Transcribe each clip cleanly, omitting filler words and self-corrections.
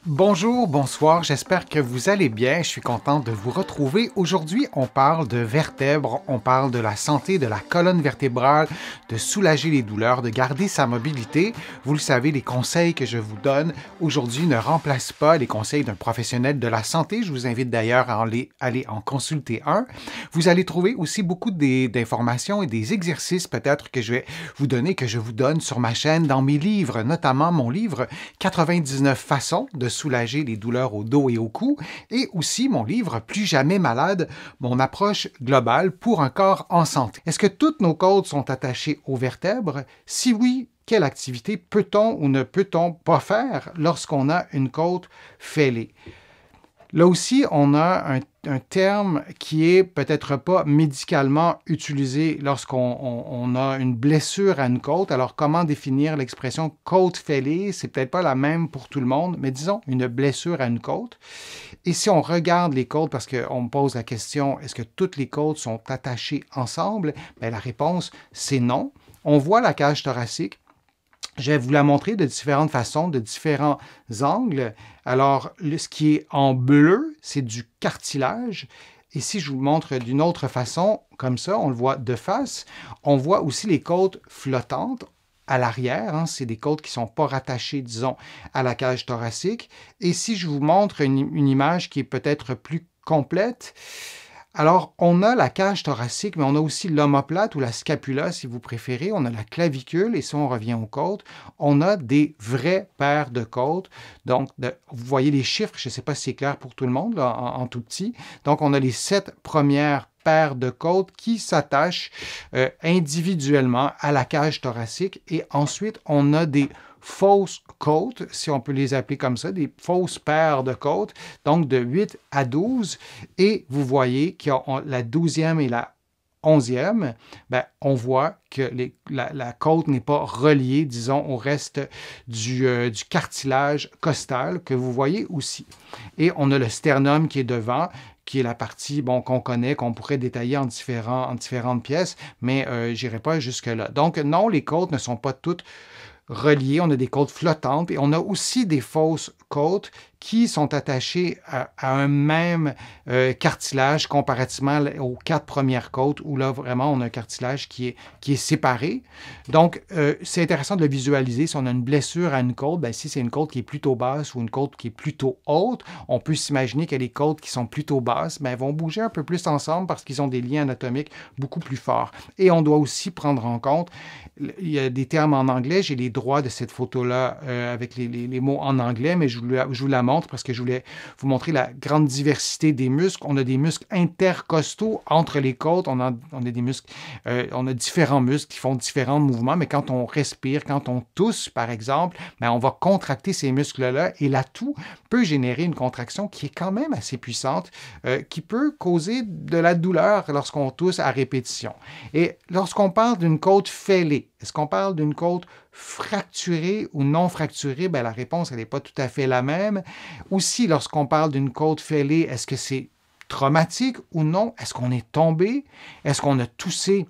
Bonjour, bonsoir, j'espère que vous allez bien. Je suis content de vous retrouver. Aujourd'hui, on parle de vertèbres, on parle de la santé de la colonne vertébrale, de soulager les douleurs, de garder sa mobilité. Vous le savez, les conseils que je vous donne aujourd'hui ne remplacent pas les conseils d'un professionnel de la santé. Je vous invite d'ailleurs à aller en consulter un. Vous allez trouver aussi beaucoup d'informations et des exercices peut-être que je vais vous donner, que je vous donne sur ma chaîne, dans mes livres, notamment mon livre 99 façons de soulager les douleurs au dos et au cou, et aussi mon livre Plus jamais malade, mon approche globale pour un corps en santé. Est-ce que toutes nos côtes sont attachées aux vertèbres? Si oui, quelle activité peut-on ou ne peut-on pas faire lorsqu'on a une côte fêlée? Là aussi, on a un terme qui est peut-être pas médicalement utilisé lorsqu'on a une blessure à une côte. Alors, comment définir l'expression côte fêlée? C'est peut-être pas la même pour tout le monde, mais disons une blessure à une côte. Et si on regarde les côtes, parce qu'on me pose la question, est-ce que toutes les côtes sont attachées ensemble? Bien, la réponse, c'est non. On voit la cage thoracique. Je vais vous la montrer de différentes façons, de différents angles. Alors, ce qui est en bleu, c'est du cartilage. Et si je vous montre d'une autre façon, comme ça, on le voit de face, on voit aussi les côtes flottantes à l'arrière. C'est des côtes qui ne sont pas rattachées, disons, à la cage thoracique. Et si je vous montre une image qui est peut-être plus complète, alors, on a la cage thoracique, mais on a aussi l'omoplate ou la scapula, si vous préférez. On a la clavicule, et si on revient aux côtes, on a des vraies paires de côtes. Donc, vous voyez les chiffres, je ne sais pas si c'est clair pour tout le monde, là, en tout petit. Donc, on a les 7 premières paires de côtes qui s'attachent individuellement à la cage thoracique. Et ensuite, on a des fausses côtes, si on peut les appeler comme ça, des fausses paires de côtes, donc de 8 à 12. Et vous voyez qu'il y a la 12e et la 11e, ben, on voit que la côte n'est pas reliée, disons, au reste du cartilage costal que vous voyez aussi. Et on a le sternum qui est devant, qui est la partie qu'on connaît, qu'on pourrait détailler en différentes pièces, mais je n'irai pas jusque-là. Donc non, les côtes ne sont pas toutes reliées, on a des côtes flottantes et on a aussi des fausses côtes qui sont attachées à un même cartilage comparativement aux 4 premières côtes où là vraiment on a un cartilage qui est séparé. Donc c'est intéressant de le visualiser. Si on a une blessure à une côte, bien, si c'est une côte qui est plutôt basse ou une côte qui est plutôt haute, on peut s'imaginer que les côtes qui sont plutôt basses, bien, elles vont bouger un peu plus ensemble parce qu'ils ont des liens anatomiques beaucoup plus forts. Et on doit aussi prendre en compte, il y a des termes en anglais, j'ai les droits de cette photo-là avec les mots en anglais, mais je vous la montre parce que je voulais vous montrer la grande diversité des muscles. On a des muscles intercostaux entre les côtes, on a des muscles, on a différents muscles qui font différents mouvements, mais quand on respire, quand on tousse, par exemple, bien, on va contracter ces muscles-là et l'atout peut générer une contraction qui est quand même assez puissante, qui peut causer de la douleur lorsqu'on tousse à répétition. Et lorsqu'on parle d'une côte fêlée, est-ce qu'on parle d'une côte fracturée ou non fracturée? Bien, la réponse, elle n'est pas tout à fait la même. Aussi, lorsqu'on parle d'une côte fêlée, est-ce que c'est traumatique ou non? Est-ce qu'on est tombé? Est-ce qu'on a toussé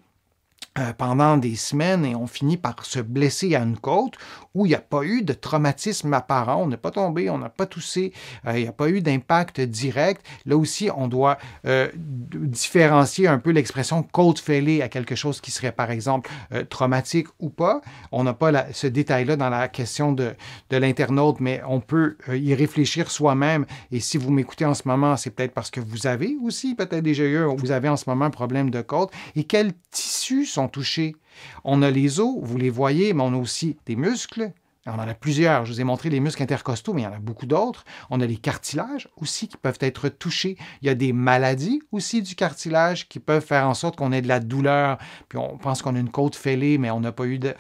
pendant des semaines et on finit par se blesser à une côte où il n'y a pas eu de traumatisme apparent, on n'est pas tombé, on n'a pas toussé, il n'y a pas eu d'impact direct. Là aussi, on doit différencier un peu l'expression côte fêlée à quelque chose qui serait par exemple traumatique ou pas. On n'a pas ce détail-là dans la question de l'internaute, mais on peut y réfléchir soi-même. Et si vous m'écoutez en ce moment, c'est peut-être parce que vous avez aussi peut-être déjà vous avez en ce moment un problème de côte. Et quels tissus sont touchés? On a les os, vous les voyez, mais on a aussi des muscles. On en a plusieurs. Je vous ai montré les muscles intercostaux, mais il y en a beaucoup d'autres. On a les cartilages aussi qui peuvent être touchés. Il y a des maladies aussi du cartilage qui peuvent faire en sorte qu'on ait de la douleur. Puis on pense qu'on a une côte fêlée, mais on n'a pas eu de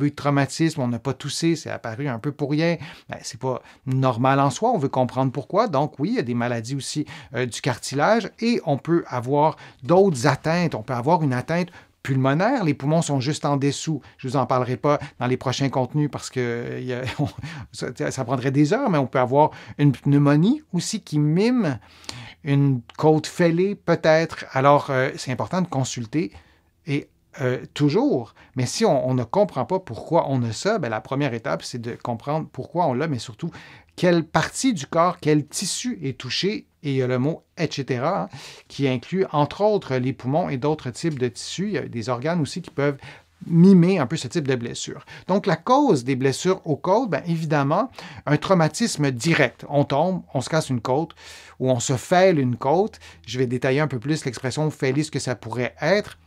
traumatisme, on n'a pas toussé, c'est apparu un peu pour rien. Ben, c'est pas normal en soi, on veut comprendre pourquoi. Donc oui, il y a des maladies aussi du cartilage et on peut avoir d'autres atteintes. On peut avoir une atteinte pulmonaire, les poumons sont juste en dessous. Je ne vous en parlerai pas dans les prochains contenus parce que ça prendrait des heures, mais on peut avoir une pneumonie aussi qui mime une côte fêlée peut-être. Alors, c'est important de consulter et toujours, mais si on ne comprend pas pourquoi on a ça, bien, la première étape, c'est de comprendre pourquoi on l'a, mais surtout quelle partie du corps, quel tissu est touché, et il y a le mot « etc.» hein, qui inclut entre autres les poumons et d'autres types de tissus. Il y a des organes aussi qui peuvent mimer un peu ce type de blessure. Donc, la cause des blessures aux côtes, bien évidemment, un traumatisme direct. On tombe, on se casse une côte ou on se fêle une côte. Je vais détailler un peu plus l'expression « fêler », ce que ça pourrait être.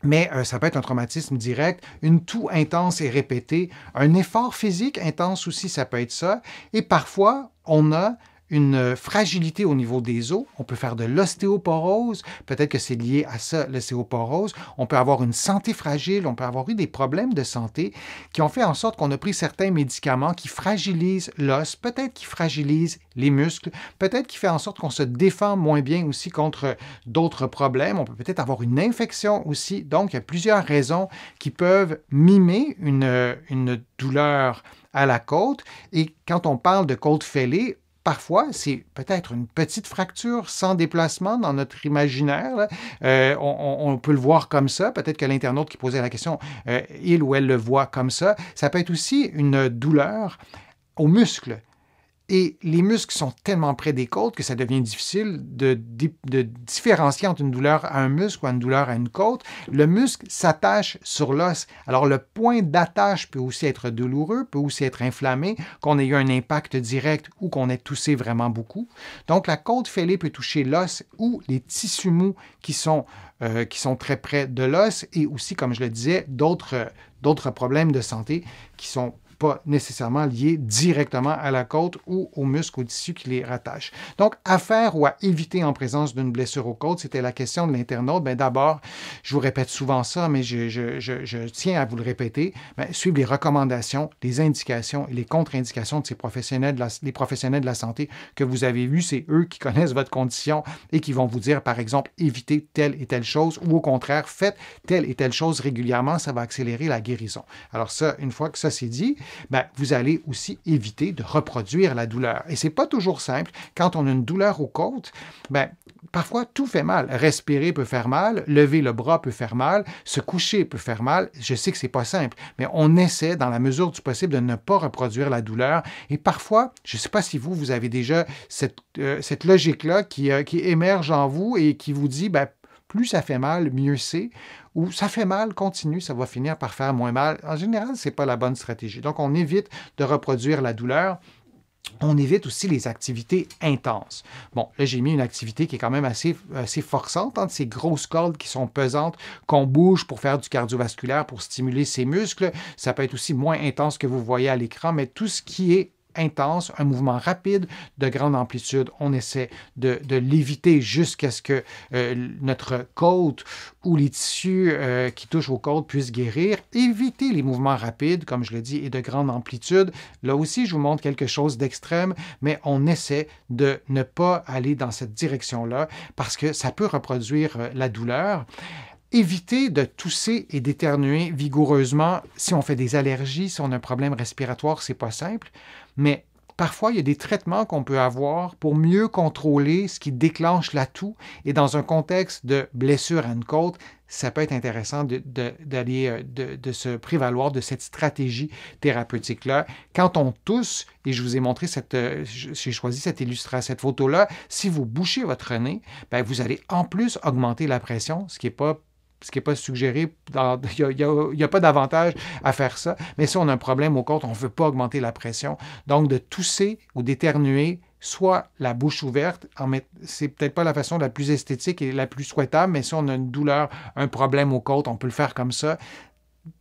Mais ça peut être un traumatisme direct, une toux intense et répétée, un effort physique intense aussi, ça peut être ça. Et parfois, on a une fragilité au niveau des os. On peut faire de l'ostéoporose. Peut-être que c'est lié à ça, l'ostéoporose. On peut avoir une santé fragile. On peut avoir eu des problèmes de santé qui ont fait en sorte qu'on a pris certains médicaments qui fragilisent l'os, peut-être qui fragilisent les muscles, peut-être qui fait en sorte qu'on se défend moins bien aussi contre d'autres problèmes. On peut peut-être avoir une infection aussi. Donc, il y a plusieurs raisons qui peuvent mimer une douleur à la côte. Et quand on parle de côte fêlée, parfois, c'est peut-être une petite fracture sans déplacement dans notre imaginaire. On peut le voir comme ça. Peut-être que l'internaute qui posait la question, il ou elle le voit comme ça. Ça peut être aussi une douleur aux muscles. Et les muscles sont tellement près des côtes que ça devient difficile de différencier entre une douleur à un muscle ou une douleur à une côte. Le muscle s'attache sur l'os. Alors, le point d'attache peut aussi être douloureux, peut aussi être inflammé, qu'on ait eu un impact direct ou qu'on ait toussé vraiment beaucoup. Donc, la côte fêlée peut toucher l'os ou les tissus mous qui sont très près de l'os et aussi, comme je le disais, d'autres problèmes de santé qui sont pas nécessairement liés directement à la côte ou aux muscles, aux tissus qui les rattachent. Donc, à faire ou à éviter en présence d'une blessure aux côtes, c'était la question de l'internaute. Bien, d'abord, je vous répète souvent ça, mais je tiens à vous le répéter, bien, suivre les recommandations, les indications et les contre-indications de ces professionnels, les professionnels de la santé que vous avez vus. C'est eux qui connaissent votre condition et qui vont vous dire, par exemple, évitez telle et telle chose ou au contraire, faites telle et telle chose régulièrement, ça va accélérer la guérison. Alors ça, une fois que ça c'est dit, bien, vous allez aussi éviter de reproduire la douleur. Et ce n'est pas toujours simple. Quand on a une douleur aux côtes, bien, parfois tout fait mal. Respirer peut faire mal, lever le bras peut faire mal, se coucher peut faire mal. Je sais que ce n'est pas simple, mais on essaie, dans la mesure du possible, de ne pas reproduire la douleur. Et parfois, je ne sais pas si vous avez déjà cette logique-là qui émerge en vous et qui vous dit, bien, plus ça fait mal, mieux c'est. Ou ça fait mal, continue, ça va finir par faire moins mal. En général, ce n'est pas la bonne stratégie. Donc, on évite de reproduire la douleur. On évite aussi les activités intenses. Bon, là, j'ai mis une activité qui est quand même assez forçante, entre ces grosses cordes qui sont pesantes, qu'on bouge pour faire du cardiovasculaire, pour stimuler ses muscles. Ça peut être aussi moins intense que vous voyez à l'écran, mais tout ce qui est intense, un mouvement rapide de grande amplitude. On essaie de l'éviter jusqu'à ce que notre côte ou les tissus qui touchent aux côtes puissent guérir. Éviter les mouvements rapides, comme je le dis, et de grande amplitude. Là aussi, je vous montre quelque chose d'extrême, mais on essaie de ne pas aller dans cette direction-là parce que ça peut reproduire la douleur. Éviter de tousser et d'éternuer vigoureusement si on fait des allergies, si on a un problème respiratoire, c'est pas simple. Mais parfois, il y a des traitements qu'on peut avoir pour mieux contrôler ce qui déclenche la toux. Et dans un contexte de blessure à une côte, ça peut être intéressant de se prévaloir de cette stratégie thérapeutique-là. Quand on tousse, et je vous ai montré j'ai choisi cette photo-là, si vous bouchez votre nez, bien, vous allez en plus augmenter la pression, ce qui n'est pas suggéré, il n'y a pas d'avantage à faire ça, mais si on a un problème aux côtes, on ne veut pas augmenter la pression. Donc, de tousser ou d'éternuer, soit la bouche ouverte, c'est peut-être pas la façon la plus esthétique et la plus souhaitable, mais si on a une douleur, un problème aux côtes, on peut le faire comme ça.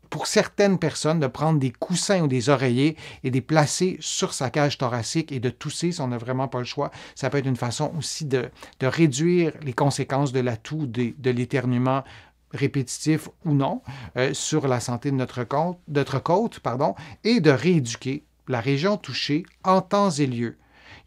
Pour certaines personnes, de prendre des coussins ou des oreillers et de les placer sur sa cage thoracique et de tousser si on n'a vraiment pas le choix, ça peut être une façon aussi de réduire les conséquences de la toux, de l'éternuement répétitif ou non, sur la santé de notre côte, et de rééduquer la région touchée en temps et lieu.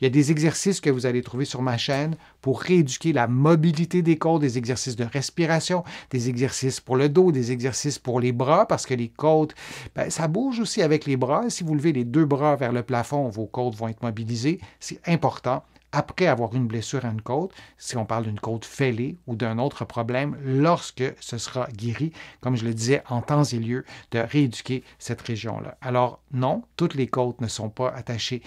Il y a des exercices que vous allez trouver sur ma chaîne pour rééduquer la mobilité des côtes, des exercices de respiration, des exercices pour le dos, des exercices pour les bras, parce que les côtes, bien, ça bouge aussi avec les bras. Si vous levez les deux bras vers le plafond, vos côtes vont être mobilisées. C'est important après avoir une blessure à une côte, si on parle d'une côte fêlée ou d'un autre problème, lorsque ce sera guéri, comme je le disais, en temps et lieu, de rééduquer cette région-là. Alors non, toutes les côtes ne sont pas attachées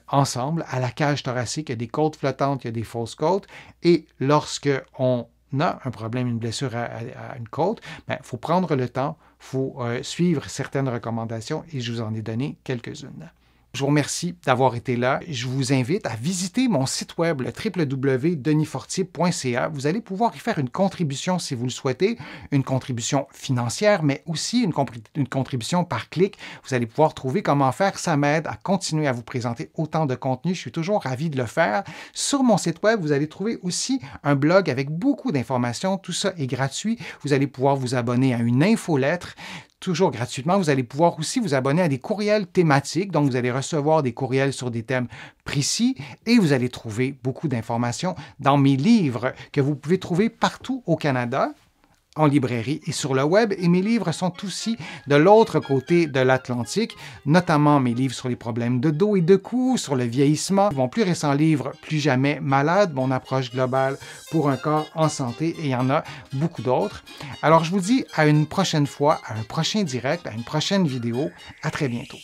ensemble. À la cage thoracique, il y a des côtes flottantes, il y a des fausses côtes, et lorsque on a un problème, une blessure à une côte, il faut prendre le temps, il faut suivre certaines recommandations, et je vous en ai donné quelques-unes. Je vous remercie d'avoir été là. Je vous invite à visiter mon site web, le www.denisfortier.ca. Vous allez pouvoir y faire une contribution si vous le souhaitez, une contribution financière, mais aussi une contribution par clic. Vous allez pouvoir trouver comment faire. Ça m'aide à continuer à vous présenter autant de contenu. Je suis toujours ravi de le faire. Sur mon site web, vous allez trouver aussi un blog avec beaucoup d'informations. Tout ça est gratuit. Vous allez pouvoir vous abonner à une infolettre. Toujours gratuitement, vous allez pouvoir aussi vous abonner à des courriels thématiques. Donc, vous allez recevoir des courriels sur des thèmes précis et vous allez trouver beaucoup d'informations dans mes livres que vous pouvez trouver partout au Canada, en librairie et sur le web. Et mes livres sont aussi de l'autre côté de l'Atlantique, notamment mes livres sur les problèmes de dos et de cou, sur le vieillissement. Mon plus récent livre, Plus jamais malade, mon approche globale pour un corps en santé, et il y en a beaucoup d'autres. Alors, je vous dis à une prochaine fois, à un prochain direct, à une prochaine vidéo. À très bientôt.